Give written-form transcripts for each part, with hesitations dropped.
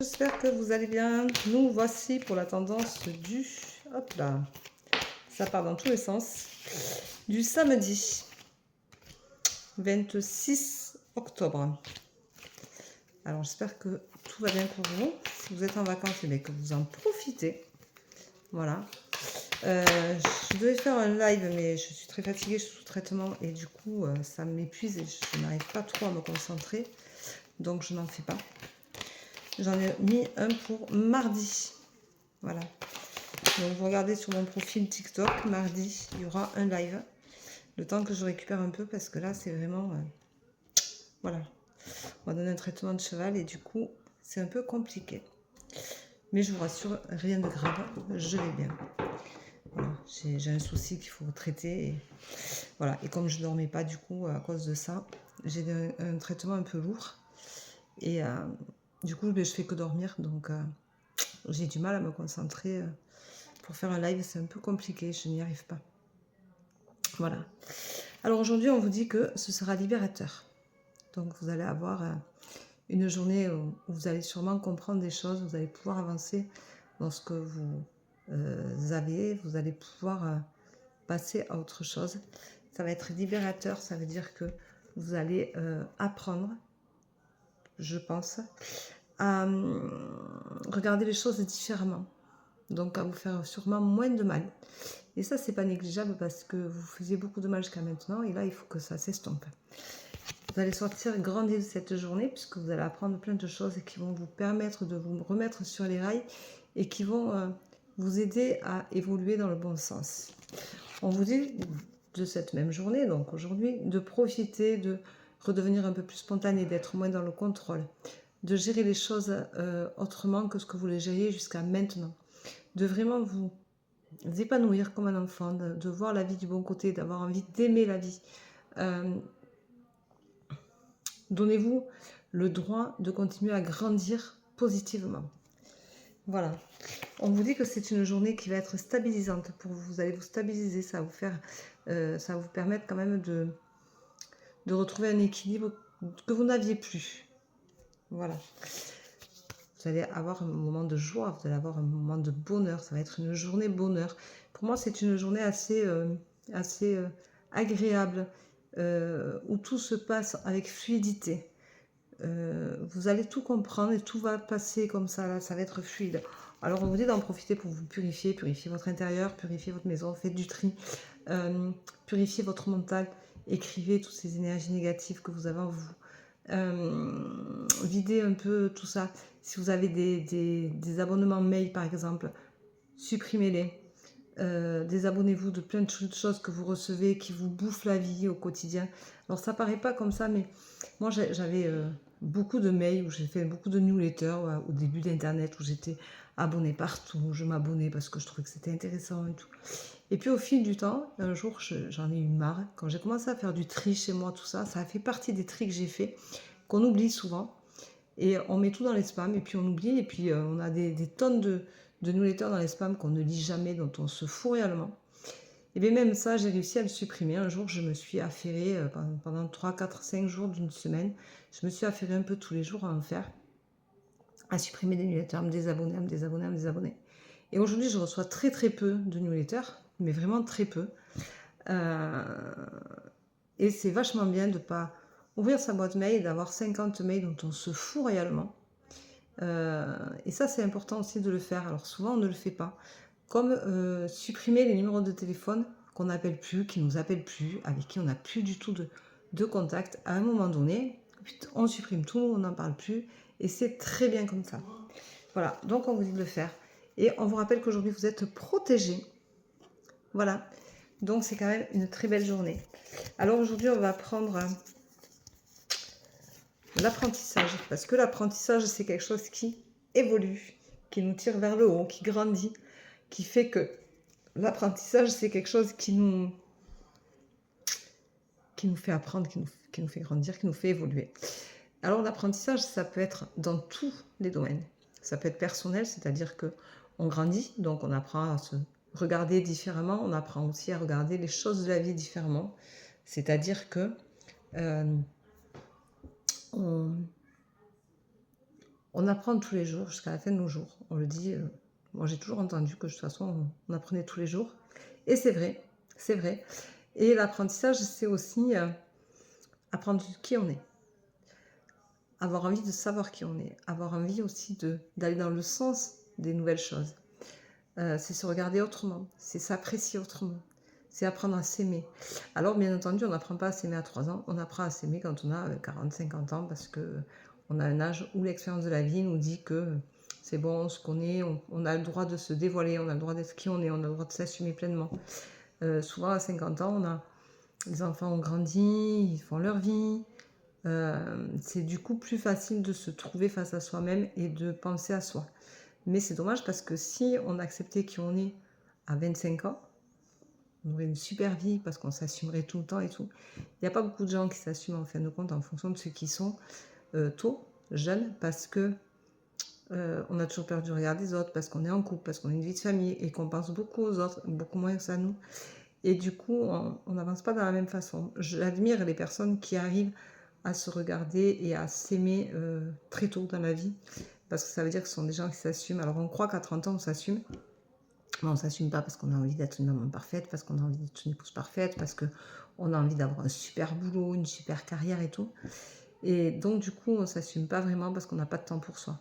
J'espère que vous allez bien. Nous voici pour la tendance du... Hop là. Ça part dans tous les sens. Du samedi 26 octobre. Alors j'espère que tout va bien pour vous. Si vous êtes en vacances, mais que vous en profitez. Voilà. Je devais faire un live, mais je suis très fatiguée, je suis sous traitement. Et du coup, ça m'épuise et je n'arrive pas trop à me concentrer. Donc je n'en fais pas. J'en ai mis un pour mardi. Voilà. Donc vous regardez sur mon profil TikTok, mardi, il y aura un live. Le temps que je récupère un peu parce que là c'est vraiment... voilà. On va donner un traitement de cheval et du coup c'est un peu compliqué. Mais je vous rassure, rien de grave, je vais bien. Voilà, j'ai un souci qu'il faut traiter. Et, voilà. Et comme je ne dormais pas du coup à cause de ça, j'ai un traitement un peu lourd. Et du coup je fais que dormir. Donc j'ai du mal à me concentrer. Pour faire un live, c'est un peu compliqué, je n'y arrive pas. Voilà. Alors aujourd'hui, on vous dit que ce sera libérateur. Donc vous allez avoir une journée où vous allez sûrement comprendre des choses, vous allez pouvoir avancer dans ce que vous avez, vous allez pouvoir passer à autre chose. Ça va être libérateur, ça veut dire que vous allez apprendre, je pense, à regarder les choses différemment. Donc à vous faire sûrement moins de mal. Et ça, c'est pas négligeable parce que vous faisiez beaucoup de mal jusqu'à maintenant. Et là, il faut que ça s'estompe. Vous allez sortir grandi de cette journée puisque vous allez apprendre plein de choses qui vont vous permettre de vous remettre sur les rails et qui vont vous aider à évoluer dans le bon sens. On vous dit de cette même journée, donc aujourd'hui, de profiter, de redevenir un peu plus spontané, d'être moins dans le contrôle, de gérer les choses autrement que ce que vous les gériez jusqu'à maintenant, de vraiment vous épanouir comme un enfant, de voir la vie du bon côté, d'avoir envie d'aimer la vie. Donnez-vous le droit de continuer à grandir positivement. Voilà. On vous dit que c'est une journée qui va être stabilisante pour vous. Vous allez vous stabiliser, ça va vous faire, ça va vous permettre quand même de retrouver un équilibre que vous n'aviez plus. Voilà. Vous allez avoir un moment de joie, vous allez avoir un moment de bonheur. Ça va être une journée bonheur. Pour moi, c'est une journée assez agréable, où tout se passe avec fluidité. Vous allez tout comprendre et tout va passer comme ça, là, ça va être fluide. Alors on vous dit d'en profiter pour vous purifier, purifier votre intérieur, purifier votre maison, faites du tri, purifier votre mental, écrivez toutes ces énergies négatives que vous avez en vous. Videz un peu tout ça. Si vous avez des abonnements mail par exemple, supprimez-les. Désabonnez-vous de plein de choses que vous recevez qui vous bouffent la vie au quotidien. Alors ça paraît pas comme ça, mais moi j'avais beaucoup de mails où j'ai fait beaucoup de newsletters au début d'internet où j'étais abonnée partout, je m'abonnais parce que je trouvais que c'était intéressant et tout. Et puis au fil du temps, un jour j'en ai eu marre. Quand j'ai commencé à faire du tri chez moi, tout ça, ça a fait partie des tris que j'ai fait, qu'on oublie souvent. Et on met tout dans les spams et puis on oublie et puis on a des tonnes de newsletters dans les spams qu'on ne lit jamais, dont on se fout réellement. Et bien même ça, j'ai réussi à le supprimer. Un jour, je me suis affairée pendant 3, 4, 5 jours d'une semaine. Je me suis affairée un peu tous les jours à en faire, à supprimer des newsletters, à me désabonner, à me désabonner, à me désabonner. Et aujourd'hui, je reçois très très peu de newsletters, mais vraiment très peu. Et c'est vachement bien de ne pas ouvrir sa boîte mail, d'avoir 50 mails dont on se fout réellement. Et ça, c'est important aussi de le faire. Alors souvent, on ne le fait pas. Comme supprimer les numéros de téléphone qu'on n'appelle plus, qui ne nous appellent plus, avec qui on n'a plus du tout de contact. À un moment donné, on supprime tout, on n'en parle plus. Et c'est très bien comme ça. Voilà, donc on vous dit de le faire. Et on vous rappelle qu'aujourd'hui, vous êtes protégés. Voilà, donc c'est quand même une très belle journée. Alors aujourd'hui, on va prendre l'apprentissage. Parce que l'apprentissage, c'est quelque chose qui évolue, qui nous tire vers le haut, qui grandit, qui fait que l'apprentissage, c'est quelque chose qui nous fait apprendre, qui nous fait grandir, qui nous fait évoluer. Alors l'apprentissage, ça peut être dans tous les domaines. Ça peut être personnel, c'est-à-dire que on grandit, donc on apprend à se regarder différemment, on apprend aussi à regarder les choses de la vie différemment. C'est-à-dire que on On apprend tous les jours jusqu'à la fin de nos jours. On le dit, moi j'ai toujours entendu que de toute façon on apprenait tous les jours. Et c'est vrai, c'est vrai. Et l'apprentissage, c'est aussi apprendre qui on est. Avoir envie de savoir qui on est. Avoir envie aussi d'aller dans le sens des nouvelles choses. C'est se regarder autrement. C'est s'apprécier autrement. C'est apprendre à s'aimer. Alors bien entendu, on n'apprend pas à s'aimer à 3 ans. On apprend à s'aimer quand on a 40, 50 ans parce que on a un âge où l'expérience de la vie nous dit que c'est bon, ce qu'on est, on a le droit de se dévoiler, on a le droit d'être qui on est, on a le droit de s'assumer pleinement. Souvent à 50 ans, les enfants ont grandi, ils font leur vie. C'est du coup plus facile de se trouver face à soi-même et de penser à soi. Mais c'est dommage parce que si on acceptait qui on est à 25 ans, on aurait une super vie parce qu'on s'assumerait tout le temps et tout. Il n'y a pas beaucoup de gens qui s'assument en fin de compte en fonction de ceux qui sont tôt, jeunes, parce que on a toujours peur du regard des autres, parce qu'on est en couple, parce qu'on a une vie de famille et qu'on pense beaucoup aux autres, beaucoup moins que ça à nous. Et du coup, on n'avance pas de la même façon. J'admire les personnes qui arrivent à se regarder et à s'aimer très tôt dans la vie, parce que ça veut dire que ce sont des gens qui s'assument. Alors on croit qu'à 30 ans on s'assume, mais on ne s'assume pas parce qu'on a envie d'être une maman parfaite, parce qu'on a envie d'être une épouse parfaite, parce qu'on a envie d'avoir un super boulot, une super carrière et tout. Et donc du coup on ne s'assume pas vraiment parce qu'on n'a pas de temps pour soi.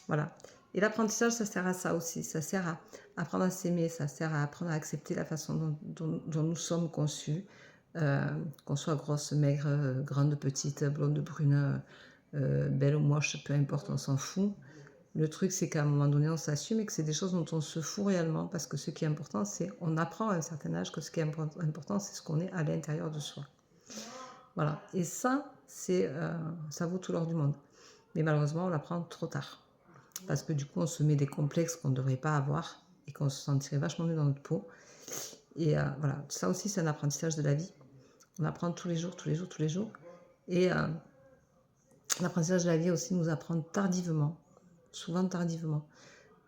Voilà. Et l'apprentissage, ça sert à ça aussi. Ça sert à apprendre à s'aimer, ça sert à apprendre à accepter la façon dont nous sommes conçus. Qu'on soit grosse, maigre, grande, petite, blonde, brune, belle ou moche, peu importe, on s'en fout. Le truc, c'est qu'à un moment donné, on s'assume et que c'est des choses dont on se fout réellement. Parce que ce qui est important, c'est on apprend à un certain âge que ce qui est important, c'est ce qu'on est à l'intérieur de soi. Voilà. Et ça, ça vaut tout l'or du monde. Mais malheureusement, on l'apprend trop tard. Parce que du coup, on se met des complexes qu'on ne devrait pas avoir et qu'on se sentirait vachement mieux dans notre peau. Et voilà, ça aussi, c'est un apprentissage de la vie. On apprend tous les jours, tous les jours, tous les jours. Et l'apprentissage de la vie aussi nous apprend tardivement, souvent tardivement,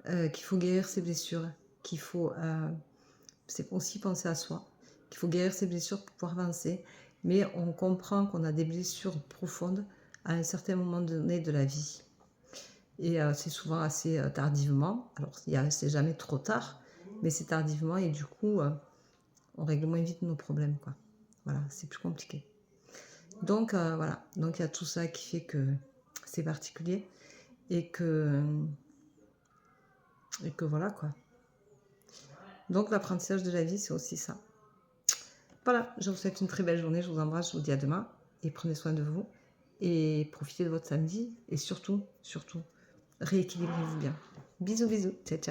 qu'il faut guérir ses blessures, qu'il faut c'est aussi penser à soi, qu'il faut guérir ses blessures pour pouvoir avancer. Mais on comprend qu'on a des blessures profondes à un certain moment donné de la vie. Et c'est souvent assez tardivement. Alors, c'est jamais trop tard, mais c'est tardivement et du coup, on règle moins vite nos problèmes, quoi. Voilà, c'est plus compliqué. Donc, voilà. Donc, il y a tout ça qui fait que c'est particulier et que voilà, quoi. Donc, l'apprentissage de la vie, c'est aussi ça. Voilà, je vous souhaite une très belle journée. Je vous embrasse, je vous dis à demain et prenez soin de vous et profitez de votre samedi et surtout, rééquilibrez-vous bien. Bisous, bisous. Ciao, ciao.